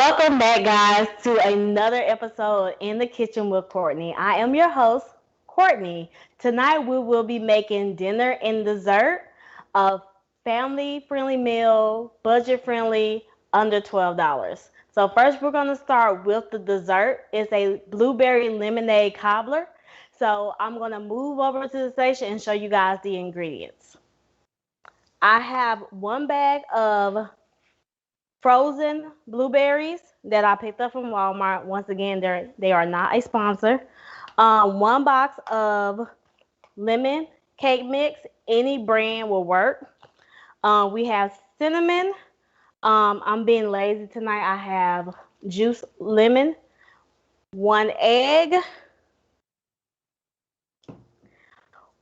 Welcome back, guys, to another episode in the kitchen with Courtney. I am your host, Courtney. Tonight, we will be making dinner and dessert, a family-friendly meal, budget-friendly, under $12. So first, we're going to start with the dessert. It's a blueberry lemonade cobbler. So I'm going to move over to the station and show you guys the ingredients. I have one bag of frozen blueberries that I picked up from Walmart. Once again, they are not a sponsor. One box of lemon cake mix. Any brand will work. We have cinnamon. I'm being lazy tonight. I have juice lemon, one egg,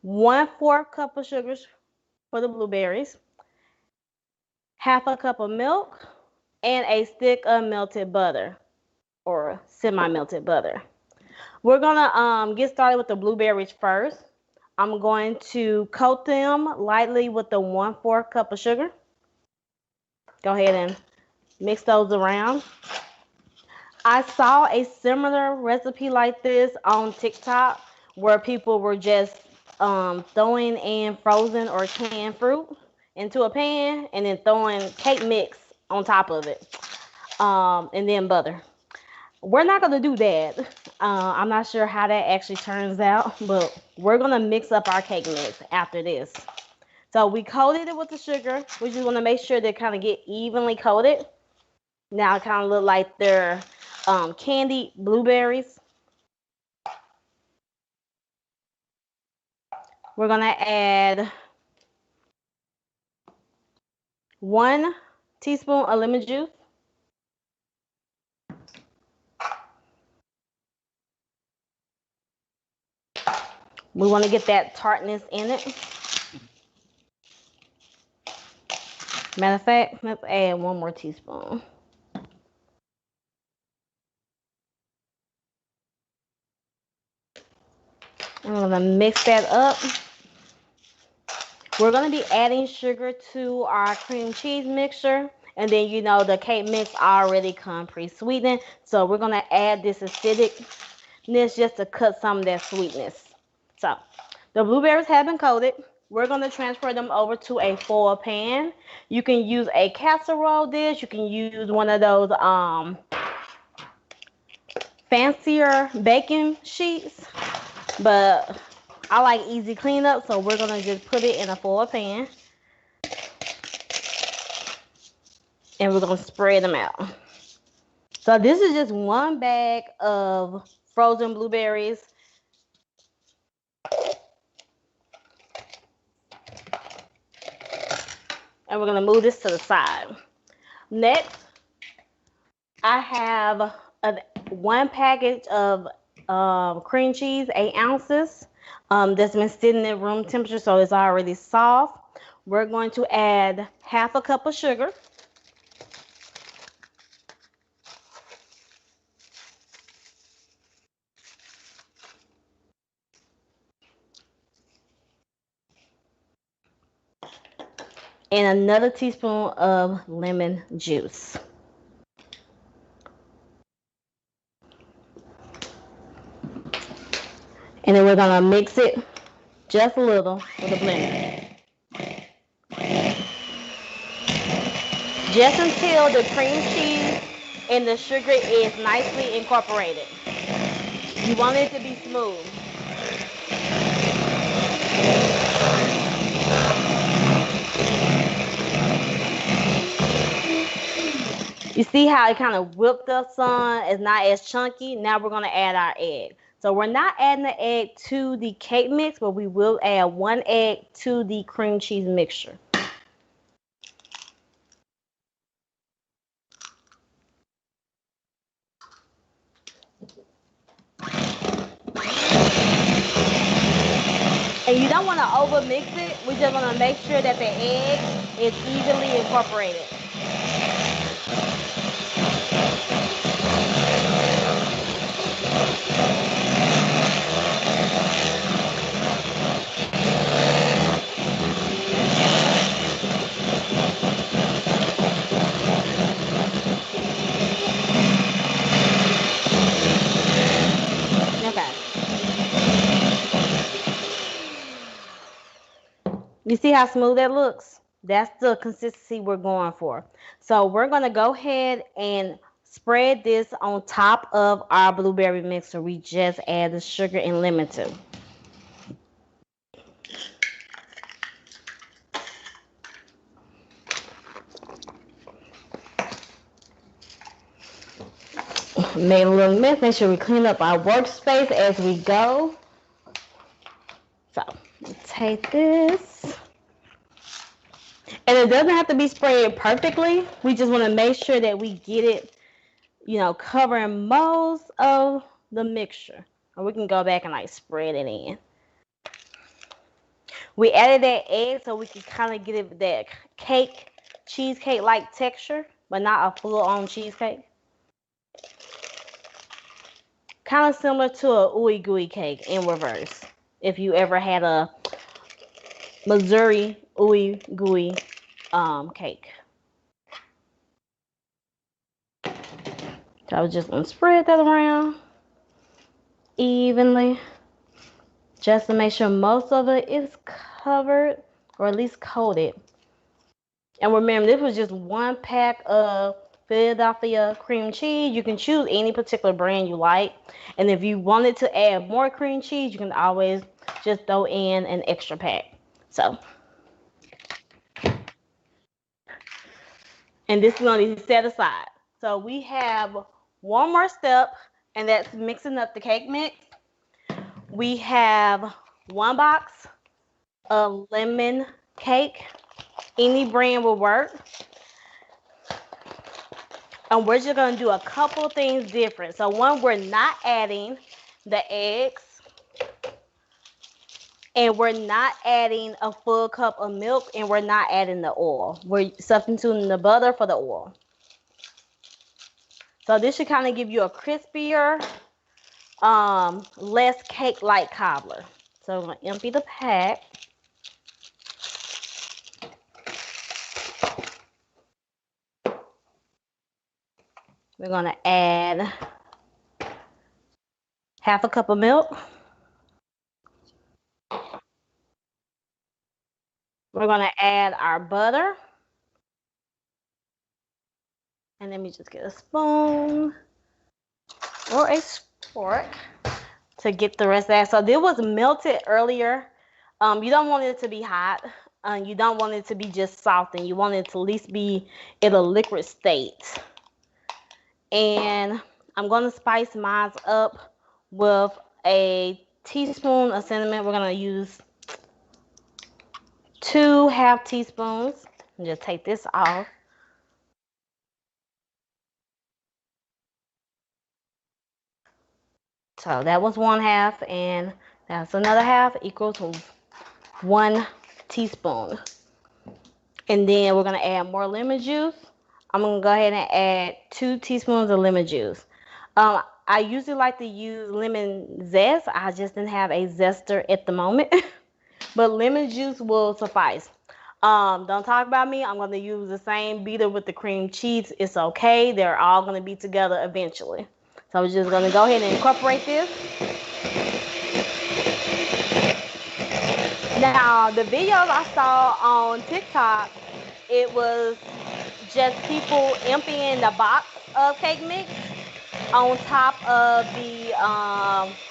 1/4 cup of sugar for the blueberries, half a cup of milk, and a stick of melted butter or semi-melted butter. We're gonna get started with the blueberries first. I'm going to coat them lightly with the 1/4 cup of sugar. Go ahead and mix those around. I saw a similar recipe like this on TikTok where people were just throwing in frozen or canned fruit into a pan and then throwing cake mix on top of it, and then butter. We're not going to do that. I'm not sure how that actually turns out, but we're going to mix up our cake mix after this. So we coated it with the sugar. We just want to make sure they kind of get evenly coated. Now it kind of look like they're candied blueberries. We're going to add 1 teaspoon of lemon juice. We want to get that tartness in it. Matter of fact, let's add 1 more teaspoon. I'm going to mix that up. We're going to be adding sugar to our cream cheese mixture. And then, you know, the cake mix already come pre-sweetened. So we're going to add this acidicness just to cut some of that sweetness. So the blueberries have been coated. We're going to transfer them over to a foil pan. You can use a casserole dish. You can use one of those fancier baking sheets. But I like easy cleanup, so we're going to just put it in a foil pan. And we're going to spread them out. So this is just 1 bag of frozen blueberries. And we're going to move this to the side. Next, I have 1 package of cream cheese, 8 ounces. That's been sitting at room temperature, so it's already soft. We're going to add half a cup of sugar. And another teaspoon of lemon juice. And then we're going to mix it just a little with a blender. Just until the cream cheese and the sugar is nicely incorporated. You want it to be smooth. You see how it kind of whipped up some? It's not as chunky. Now we're going to add our egg. So we're not adding the egg to the cake mix, but we will add 1 egg to the cream cheese mixture. And you don't want to over mix it. We just want to make sure that the egg is evenly incorporated. You see how smooth that looks? That's the consistency we're going for. So we're going to go ahead and spread this on top of our blueberry mixer we just added the sugar and lemon to. Made a little mess. Make sure we clean up our workspace as we go. So take this. And it doesn't have to be sprayed perfectly. We just want to make sure that we get it, covering most of the mixture. Or we can go back and like spread it in. We added that egg so we can kind of get it that cheesecake-like texture, but not a full-on cheesecake. Kind of similar to a ooey gooey cake in reverse. If you ever had a Missouri ooey gooey cake. So I was just gonna spread that around evenly, just to make sure most of it is covered or at least coated. And remember, this was just 1 pack of Philadelphia cream cheese. You can choose any particular brand you like. And if you wanted to add more cream cheese, you can always just throw in an extra pack. So, and this is going to be set aside. So we have one more step, and that's mixing up the cake mix. We have 1 box of lemon cake. Any brand will work. And we're just going to do a couple things different. So one, we're not adding the eggs. And we're not adding a full cup of milk. And we're not adding the oil. We're substituting the butter for the oil. So this should kind of give you a crispier, less cake-like cobbler. So I'm going to empty the pack. We're going to add half a cup of milk. We're going to add our butter. And let me just get a spoon or a fork to get the rest of that. So this was melted earlier. You don't want it to be hot. You don't want it to be just soft, and you want it to at least be in a liquid state. And I'm going to spice mine up with a teaspoon of cinnamon. We're going to use 2 half teaspoons. And just take this off. So that was 1 half, and that's another half, equal to 1 teaspoon. And then we're going to add more lemon juice. I'm going to go ahead and add 2 teaspoons of lemon juice. I usually like to use lemon zest. I just didn't have a zester at the moment. But lemon juice will suffice. Don't talk about me. I'm going to use the same beater with the cream cheese. It's okay. They're all going to be together eventually. So I'm just going to go ahead and incorporate this. Now, the videos I saw on TikTok, it was just people emptying the box of cake mix on top of the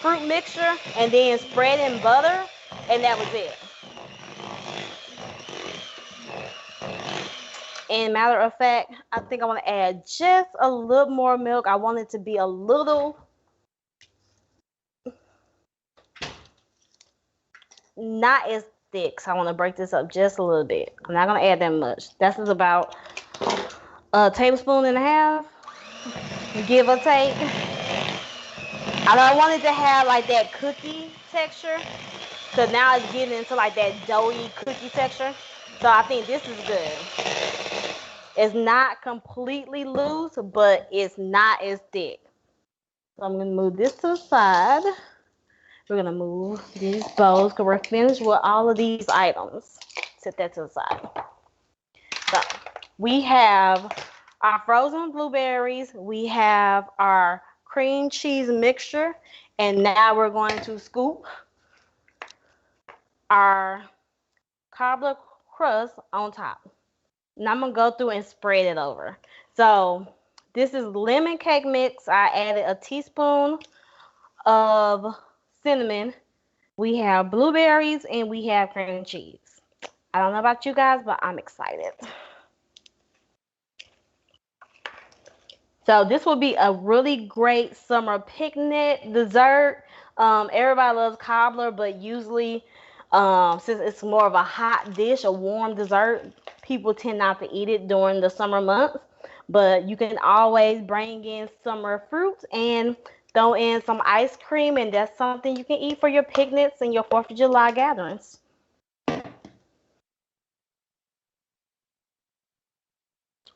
fruit mixture and then spreading butter, and that was it. And matter of fact, I think I want to add just a little more milk. I want it to be a little not as thick. So I want to break this up just a little bit. I'm not going to add that much. This is about a tablespoon and a half, give or take. I don't want it to have like that cookie texture. So now it's getting into like that doughy cookie texture. So I think this is good. It's not completely loose, but it's not as thick. So I'm going to move this to the side. We're going to move these bowls because we're finished with all of these items. Set that to the side. So we have our frozen blueberries. We have our cream cheese mixture. And now we're going to scoop our cobbler crust on top. And I'm going to go through and spread it over. So this is lemon cake mix. I added a teaspoon of cinnamon. We have blueberries and we have cream cheese. I don't know about you guys, but I'm excited. So this will be a really great summer picnic dessert. Everybody loves cobbler, but usually since it's more of a hot dish, a warm dessert, people tend not to eat it during the summer months. But you can always bring in summer fruits and throw in some ice cream, and that's something you can eat for your picnics and your 4th of July gatherings.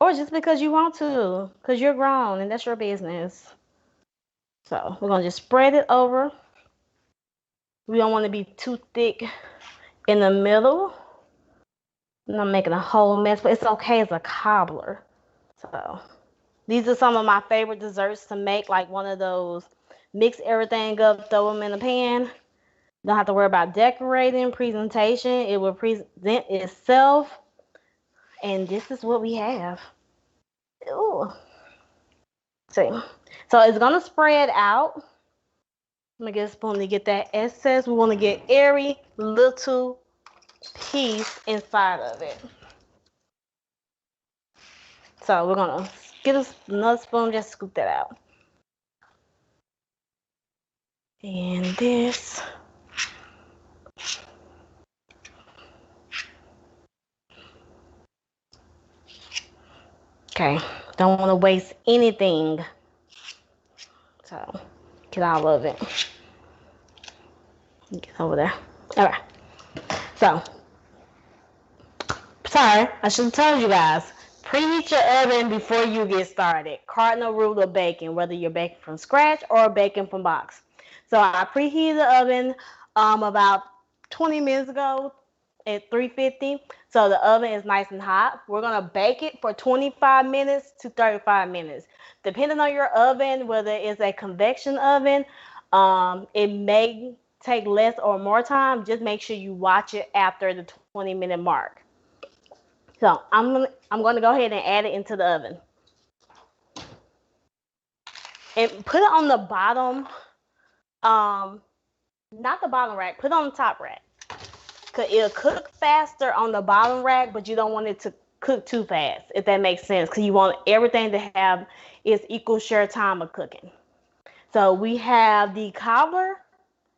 Or just because you want to, because you're grown and that's your business. So we're going to just spread it over. We don't want to be too thick in the middle. And I'm making a whole mess, but it's okay as a cobbler. So these are some of my favorite desserts to make, like one of those mix everything up, throw them in a pan. Don't have to worry about decorating, presentation. It will present itself. And this is what we have. Ooh. See. So it's going to spread out. I'm going to get a spoon to get that excess. We want to get every little piece inside of it. So we're going to get another spoon, just scoop that out. And this. Okay, don't want to waste anything. So get all of it. Get over there. All right. So, sorry, I should have told you guys. Preheat your oven before you get started. Cardinal rule of baking, whether you're baking from scratch or baking from box. So I preheated the oven about 20 minutes ago at 350. So the oven is nice and hot. We're going to bake it for 25 minutes to 35 minutes. Depending on your oven, whether it's a convection oven, it may take less or more time. Just make sure you watch it after the 20-minute mark. So I'm going to go ahead and add it into the oven. And put it on the bottom, not the bottom rack, put it on the top rack. Cause it'll cook faster on the bottom rack, but you don't want it to cook too fast, if that makes sense. Cause you want everything to have its equal share time of cooking. So we have the cobbler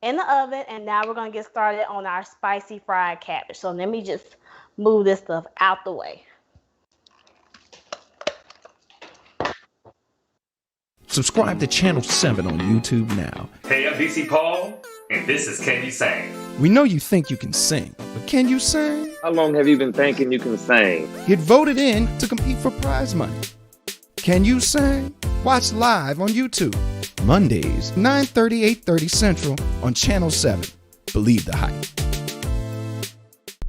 in the oven, and now we're gonna get started on our spicy fried cabbage. So let me just move this stuff out the way. Subscribe to Channel 7 on YouTube now. Hey, I'm DC Paul, and this is Can You Sing? We know you think you can sing, but can you sing? How long have you been thinking you can sing? Get voted in to compete for prize money. Can you sing? Watch live on YouTube. Mondays, 9:30, 8:30 Central on Channel 7. Believe the hype.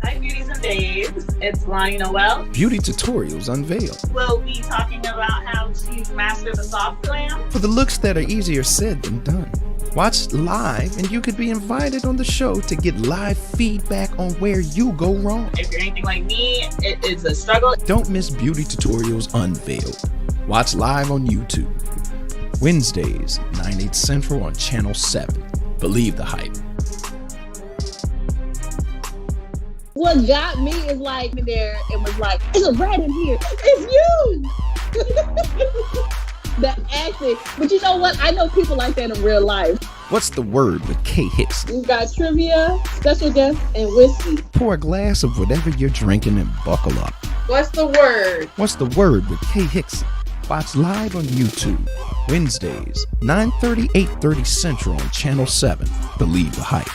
Hi, Beauties and Babes. It's Lonnie Noel. Beauty tutorials unveiled. We'll be talking about how to master the soft glam. For the looks that are easier said than done. Watch live and you could be invited on the show to get live feedback on where you go wrong. If you're anything like me, it is a struggle. Don't miss Beauty Tutorials Unveiled. Watch live on YouTube. Wednesdays, 9/8 Central on Channel 7. Believe the hype. What got me is like there and was like, "There's a rat in here. It's you." The acting, but you know what? I know people like that in real life. What's the word with Kay Hickson? We've got trivia, special guests, and whiskey. Pour a glass of whatever you're drinking and buckle up. What's the word? What's the word with Kay Hickson? Watch live on YouTube. Wednesdays, 9:30, 8:30 Central on Channel 7. Believe the hype.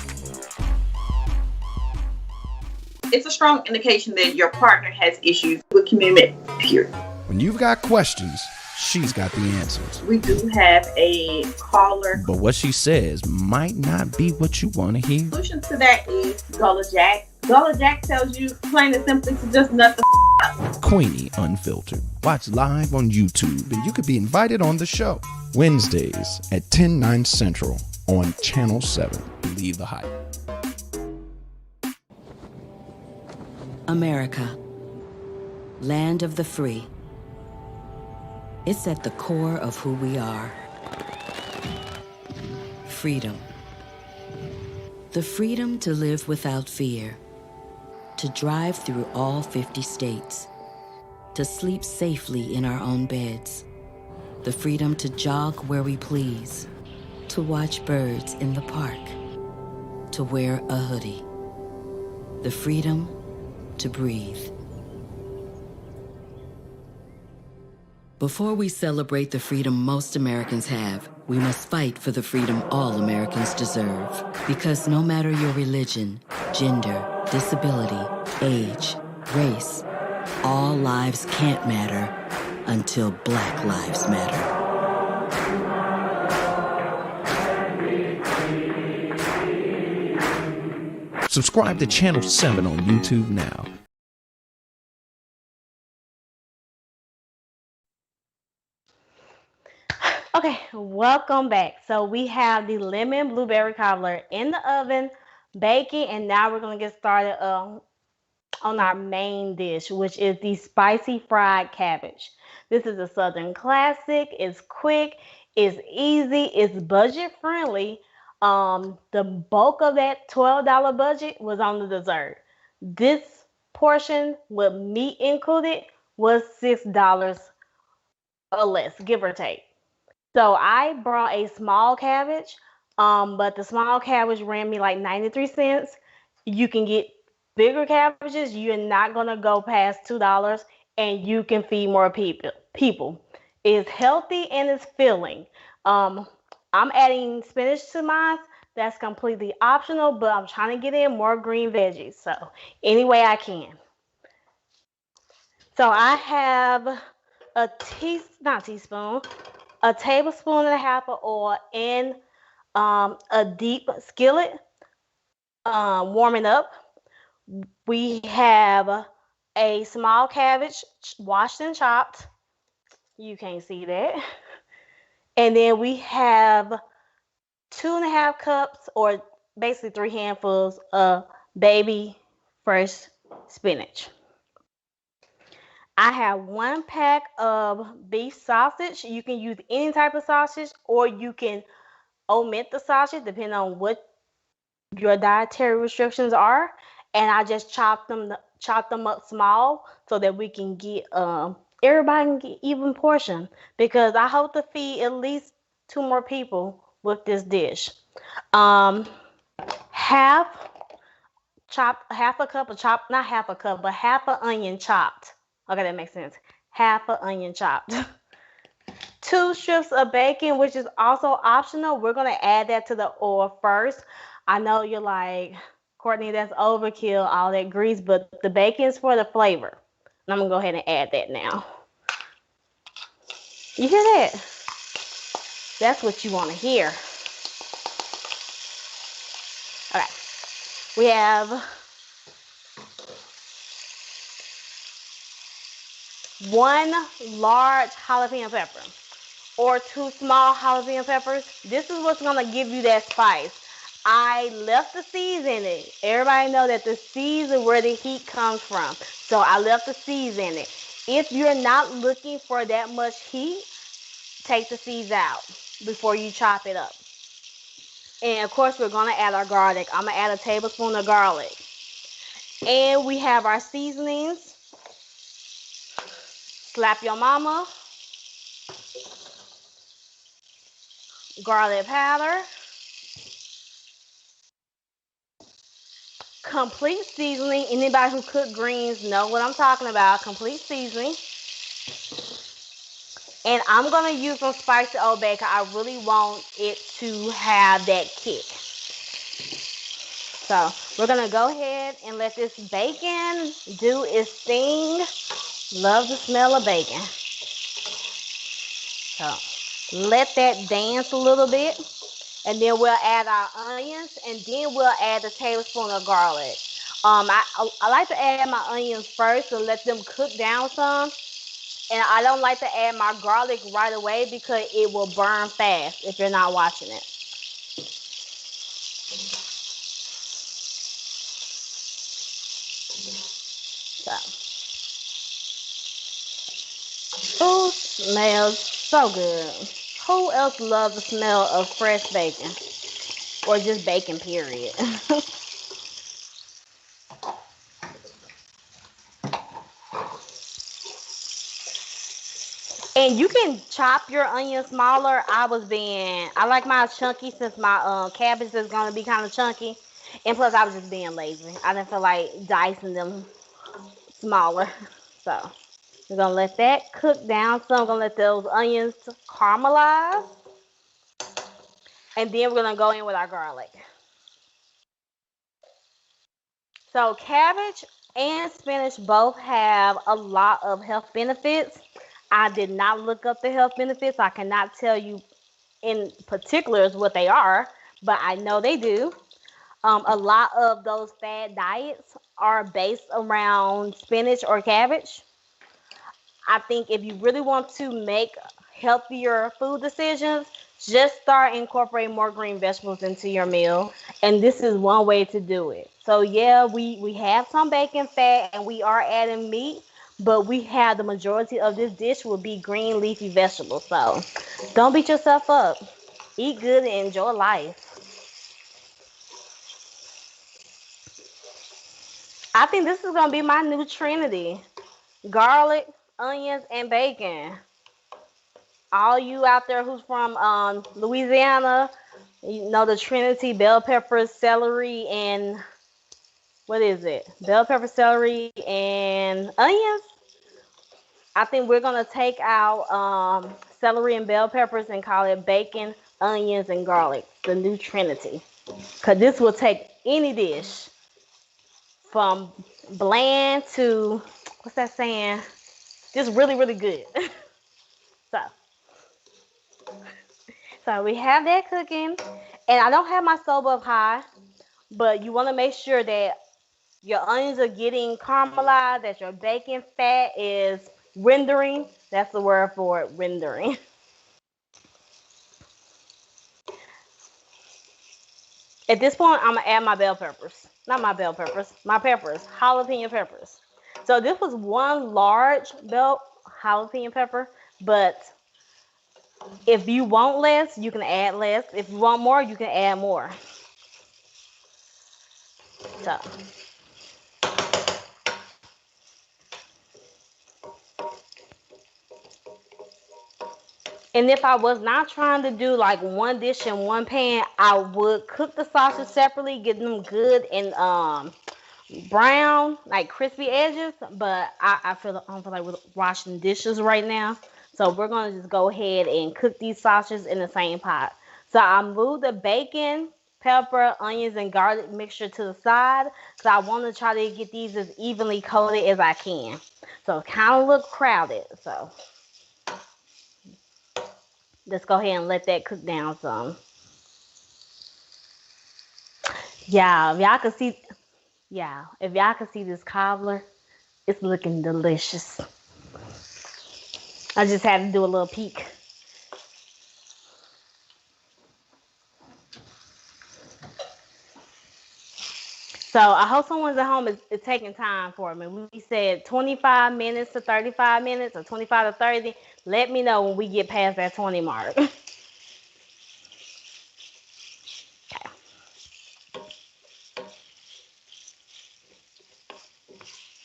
It's a strong indication that your partner has issues with commitment, period. When you've got questions, she's got the answers. We do have a caller. But what she says might not be what you want to hear. The solution to that is Gullah Jack. Gullah Jack tells you plain and simply to just nut the up. Courtney Unfiltered. Watch live on YouTube and you could be invited on the show. Wednesdays at 10/9 Central on Channel 7. Believe the hype. America, land of the free. It's at the core of who we are. Freedom. The freedom to live without fear, to drive through all 50 states, to sleep safely in our own beds, the freedom to jog where we please, to watch birds in the park, to wear a hoodie, the freedom to breathe. Before we celebrate the freedom most Americans have, we must fight for the freedom all Americans deserve. Because no matter your religion, gender, disability, age, race, all lives can't matter until Black Lives Matter. Subscribe to Channel 7 on YouTube now. Okay, welcome back. So we have the lemon blueberry cobbler in the oven, baking, and now we're gonna get started on our main dish, which is the spicy fried cabbage. This is a Southern classic. It's quick, it's easy, it's budget friendly. The bulk of that $12 budget was on the dessert. This portion with meat included was $6 or less, give or take. So I brought a small cabbage, but the small cabbage ran me like 93 cents. You can get bigger cabbages. You're not gonna go past $2, and you can feed more people. It's healthy and it's filling. I'm adding spinach to mine. That's completely optional, but I'm trying to get in more green veggies. So any way I can. So I have a tablespoon and a half of oil in a deep skillet warming up. We have a small cabbage washed and chopped. You can't see that. And then we have 2.5 cups, or basically 3 handfuls of baby fresh spinach. I have 1 pack of beef sausage. You can use any type of sausage, or you can omit the sausage depending on what your dietary restrictions are. And I just chop them up small so that we can get everybody can get even portion, because I hope to feed at least 2 more people with this dish. Half a cup of chopped, not half a cup, but half an onion chopped. Okay, that makes sense. Half an onion chopped. 2 strips of bacon, which is also optional. We're gonna add that to the oil first. I know you're like, Courtney, that's overkill, all that grease, but the bacon is for the flavor. And I'm gonna go ahead and add that now. You hear that? That's what you want to hear. Okay, we have 1 large jalapeno pepper, or 2 small jalapeno peppers. This is what's gonna give you that spice. I left the seeds in it. Everybody know that the seeds are where the heat comes from. So I left the seeds in it. If you're not looking for that much heat, take the seeds out before you chop it up. And of course, we're gonna add our garlic. I'm gonna add a tablespoon of garlic. And we have our seasonings. Slap your mama, garlic powder, complete seasoning. Anybody who cook greens know what I'm talking about. Complete seasoning. And I'm gonna use some spicy Old Bay because I really want it to have that kick. So we're gonna go ahead and let this bacon do its thing. Love the smell of bacon. So let that dance a little bit. And then we'll add our onions, and then we'll add a tablespoon of garlic. I like to add my onions first to let them cook down some. And I don't like to add my garlic right away because it will burn fast if you're not watching it. Oh, smells so good. Who else loves the smell of fresh bacon? Or just bacon, period. And you can chop your onion smaller. I like my chunky since my cabbage is gonna be kind of chunky. And plus I was just being lazy. I didn't feel like dicing them smaller. So we're gonna let that cook down. So I'm gonna let those onions caramelize. And then we're gonna go in with our garlic. So cabbage and spinach both have a lot of health benefits. I did not look up the health benefits. I cannot tell you in particulars what they are, but I know they do. A lot of those fad diets are based around spinach or cabbage. I think if you really want to make healthier food decisions, just start incorporating more green vegetables into your meal. And this is one way to do it. So yeah, we have some bacon fat and we are adding meat, but we have the majority of this dish will be green leafy vegetables. So don't beat yourself up. Eat good and enjoy life. I think this is gonna be my new trinity. Garlic, onions, and bacon. All you out there who's from Louisiana, you know the Trinity: bell peppers, celery, and what is it? Bell pepper, celery, and onions. I think we're gonna take out celery and bell peppers and call it bacon, onions, and garlic, the new Trinity. Cause this will take any dish from bland to what's that saying? Just really, really good. so So we have that cooking, and I don't have my stove up high, but you want to make sure that your onions are getting caramelized, that your bacon fat is rendering. That's the word for it, rendering. At this point, I'm gonna add my bell peppers. Not my bell peppers, my peppers, jalapeno peppers. So this was one large bell jalapeno pepper, but if you want less, you can add less. If you want more, you can add more. So and if I was not trying to do like one dish in one pan, I would cook the sausage separately, get them good and brown, like crispy edges. But I don't feel like washing dishes right now. So we're gonna just go ahead and cook these sausages in the same pot. So I moved the bacon, pepper, onions, and garlic mixture to the side because I want to try to get these as evenly coated as I can. So it kind of look crowded. So let's go ahead and let that cook down some. Yeah, if y'all can see this cobbler, it's looking delicious. I just had to do a little peek. So I hope someone's at home is taking time for me. We said 25 minutes to 35 minutes or 25 to 30. Let me know when we get past that 20 mark. Okay.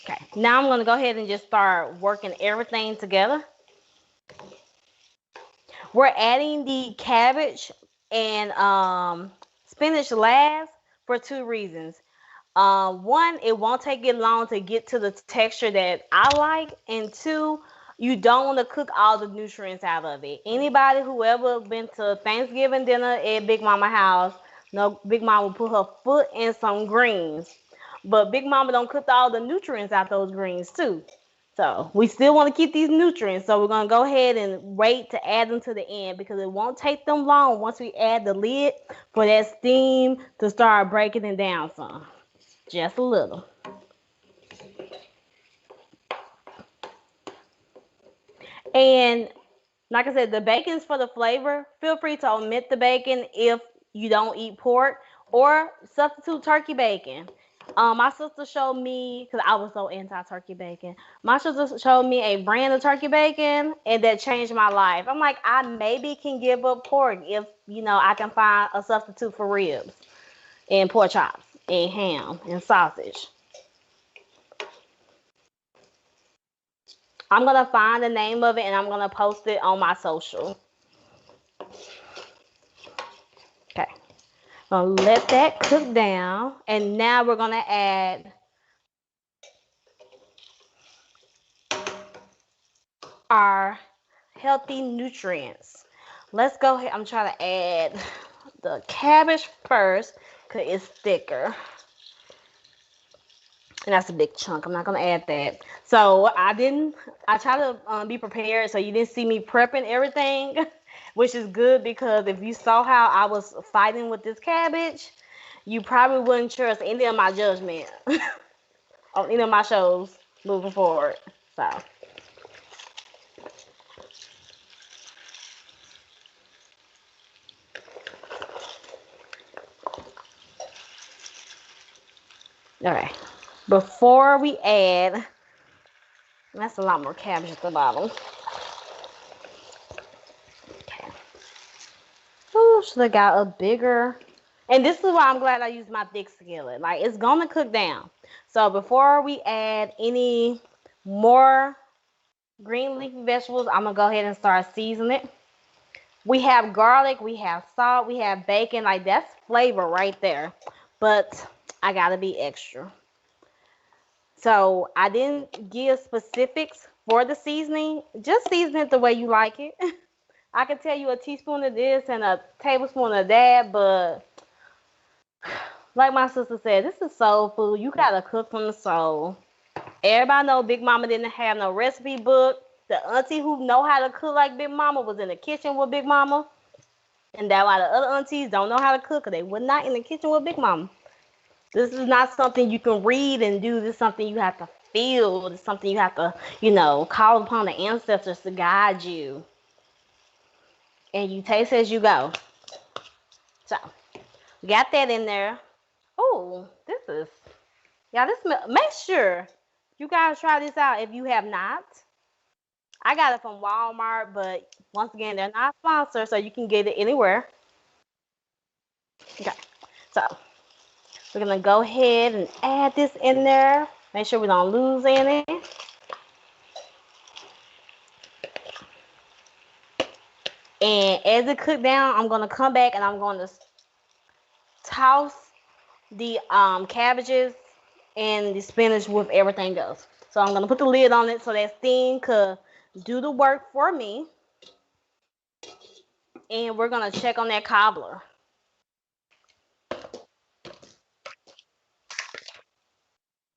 Okay. Now I'm going to go ahead and just start working everything together. We're adding the cabbage and spinach last for two reasons. One, it won't take it long to get to the texture that I like, and two, you don't want to cook all the nutrients out of it. Anybody who ever been to Thanksgiving dinner at Big Mama house, no, Big Mama will put her foot in some greens, but Big Mama don't cook all the nutrients out those greens too. So we still want to keep these nutrients. So we're going to go ahead and wait to add them to the end because it won't take them long once we add the lid for that steam to start breaking it down some. Just a little. And like I said, the bacon's for the flavor. Feel free to omit the bacon if you don't eat pork or substitute turkey bacon. My sister showed me, because I was so anti-turkey bacon. My sister showed me a brand of turkey bacon, and that changed my life. I'm like, I maybe can give up pork if, I can find a substitute for ribs and pork chops and ham and sausage. I'm going to find the name of it, and I'm going to post it on my social. Okay. I'm going to let that cook down, and now we're going to add our healthy nutrients. Let's go ahead. I'm trying to add the cabbage first because it's thicker. And that's a big chunk. I'm not going to add that. So I try to be prepared so you didn't see me prepping everything, which is good because if you saw how I was fighting with this cabbage, you probably wouldn't trust any of my judgment on any of my shows moving forward. So. All right. Before we add, that's a lot more cabbage at the bottom. Okay. Oh, should have got a bigger. And this is why I'm glad I used my thick skillet. Like, it's gonna cook down. So before we add any more green leafy vegetables, I'm gonna go ahead and start seasoning it. We have garlic, we have salt, we have bacon. Like, that's flavor right there. But I gotta be extra. So I didn't give specifics for the seasoning. Just season it the way you like it. I can tell you a teaspoon of this and a tablespoon of that, but like my sister said, this is soul food. You gotta cook from the soul. Everybody know Big Mama didn't have no recipe book. The auntie who know how to cook like Big Mama was in the kitchen with Big Mama. And that's why the other aunties don't know how to cook, because they were not in the kitchen with Big Mama. This is not something you can read and do. This is something you have to feel. It's something you have to, call upon the ancestors to guide you. And you taste as you go. So, got that in there. Oh, make sure you guys try this out if you have not. I got it from Walmart, but once again, they're not sponsored, so you can get it anywhere. Okay, so we're gonna go ahead and add this in there. Make sure we don't lose any. And as it cooks down, I'm gonna come back and I'm going to toss the cabbages and the spinach with everything else. So I'm gonna put the lid on it so that steam could do the work for me. And we're gonna check on that cobbler.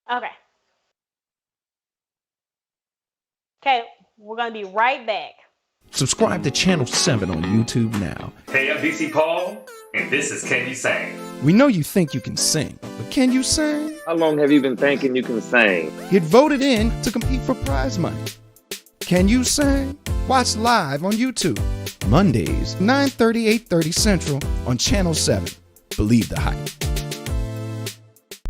Okay. Okay, we're gonna be right back. Subscribe to Channel 7 on YouTube now. Hey, I'm DC Paul, and this is Can You Sing? We know you think you can sing, but can you sing? How long have you been thinking you can sing? Get voted in to compete for prize money. Can you sing? Watch live on YouTube. Mondays, 9:30, 8:30 Central on Channel 7. Believe the hype.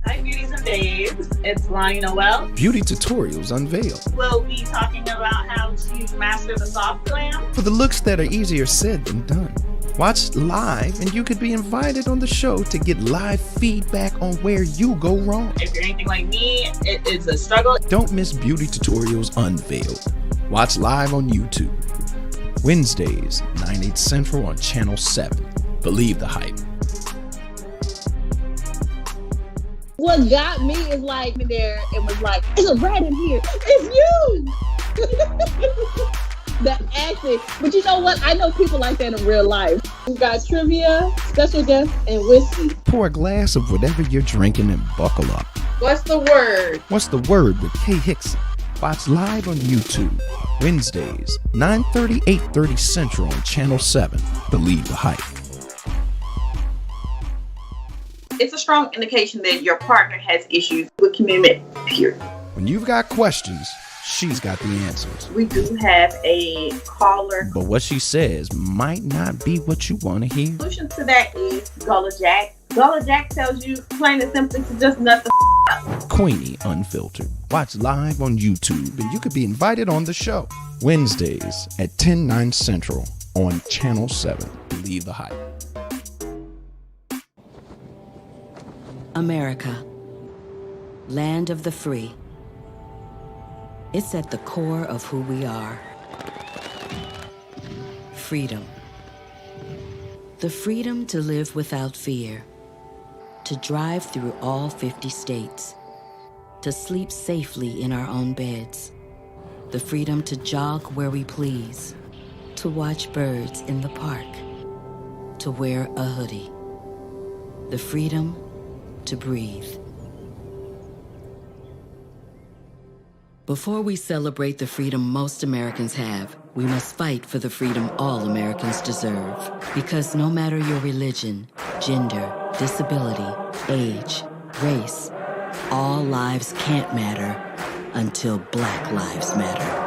Hi, beauties and babes. It's Lonnie Noel. Beauty tutorials unveiled. We'll be talking about how to master the soft glam. For the looks that are easier said than done. Watch live and you could be invited on the show to get live feedback on where you go wrong. If you're anything like me, it is a struggle. Don't miss Beauty Tutorials Unveiled. Watch live on YouTube. Wednesdays, 9/8 Central on Channel 7. Believe the hype. What got me is like there and was like, "There's a rat in here. It's you." The acting, but you know what? I know people like that in real life. We got trivia, special guests, and whiskey. Pour a glass of whatever you're drinking and buckle up. What's the word? What's the word with Kay Hickson? Watch live on YouTube. Wednesdays, 9:30, 8:30 Central on Channel 7. Believe the hype. It's a strong indication that your partner has issues with commitment, period. When you've got questions, she's got the answers. We do have a caller. But what she says might not be what you want to hear. The solution to that is Gullah Jack. Gullah Jack tells you plain and simply to just nut the Courtney Unfiltered. Watch live on YouTube and you could be invited on the show. Wednesdays at 10/9 Central on Channel 7. Believe the hype. America, land of the free. It's at the core of who we are. Freedom. The freedom to live without fear, to drive through all 50 states, to sleep safely in our own beds, the freedom to jog where we please, to watch birds in the park, to wear a hoodie, the freedom to breathe. Before we celebrate the freedom most Americans have, we must fight for the freedom all Americans deserve. Because no matter your religion, gender, disability, age, race, all lives can't matter until Black Lives Matter.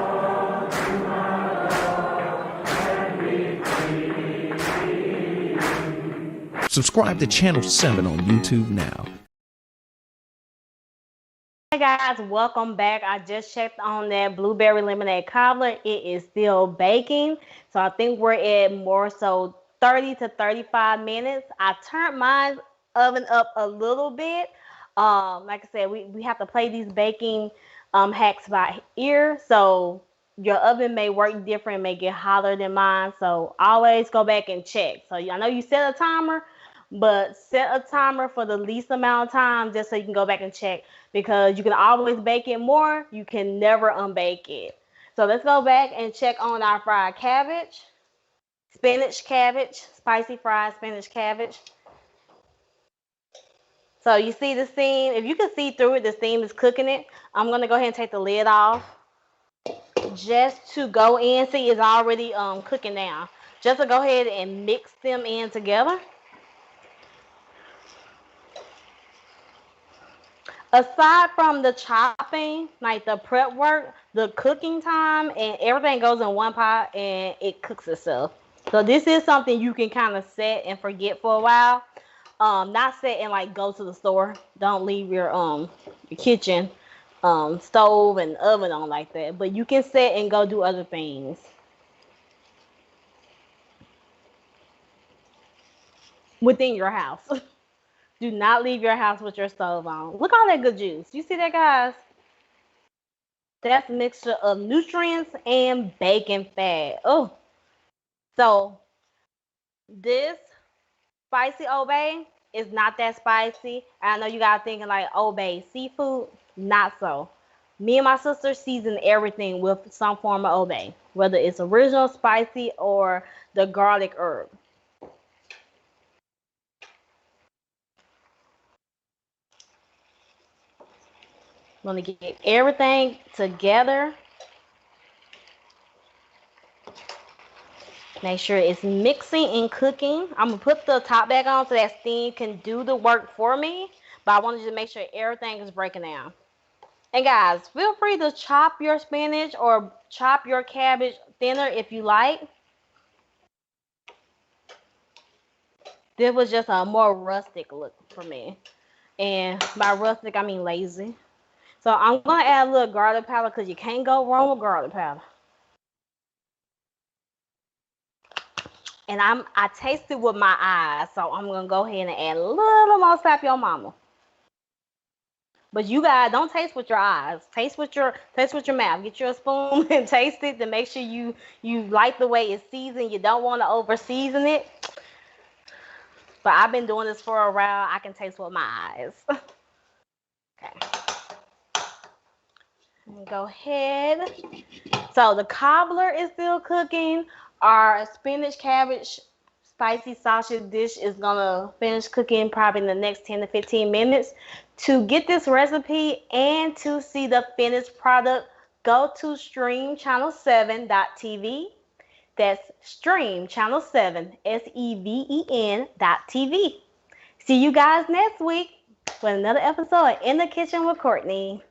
Subscribe to Channel 7 on YouTube now. Hey guys, welcome back. I just checked on that blueberry lemonade cobbler. It is still baking. So I think we're at more so 30 to 35 minutes. I turned my oven up a little bit. Like I said, we have to play these baking hacks by ear. So your oven may work different, may get hotter than mine. So always go back and check. So I know you set a timer, but set a timer for the least amount of time just so you can go back and check, because you can always bake it more. You can never unbake it. So let's go back and check on our fried cabbage, spinach cabbage, spicy fried spinach cabbage. So you see the steam. If you can see through it, the steam is cooking it. I'm going to go ahead and take the lid off just to go in. See, it's already cooking now. Just to go ahead and mix them in together. Aside from the chopping, like the prep work, the cooking time and everything goes in one pot and it cooks itself. So this is something you can kind of set and forget for a while. Not set and like go to the store. Don't leave your kitchen stove and oven on like that. But you can set and go do other things within your house. Do not leave your house with your stove on. Look at all that good juice. You see that, guys? That's a mixture of nutrients and bacon fat. Oh, so this spicy Old Bay is not that spicy. I know you guys thinking like Old Bay seafood. Not so. Me and my sister season everything with some form of Old Bay, whether it's original spicy or the garlic herb. I'm going to get everything together. Make sure it's mixing and cooking. I'm going to put the top back on so that steam can do the work for me. But I wanted to make sure everything is breaking down. And guys, feel free to chop your spinach or chop your cabbage thinner if you like. This was just a more rustic look for me. And by rustic, I mean lazy. So I'm going to add a little garlic powder because you can't go wrong with garlic powder. And I tasted with my eyes, so I'm going to go ahead and add a little more slap your mama. But you guys don't taste with your eyes. Taste with your mouth. Get your spoon and taste it to make sure you like the way it's seasoned. You don't want to over season it. But I've been doing this for a while. I can taste with my eyes. Okay. Go ahead. So the cobbler is still cooking. Our spinach cabbage spicy sausage dish is gonna finish cooking probably in the next 10 to 15 minutes. To get this recipe and to see the finished product, go to streamchannel7.tv. That's streamchannel7, SEVEN.tv. See you guys next week with another episode of In the Kitchen with Courtney.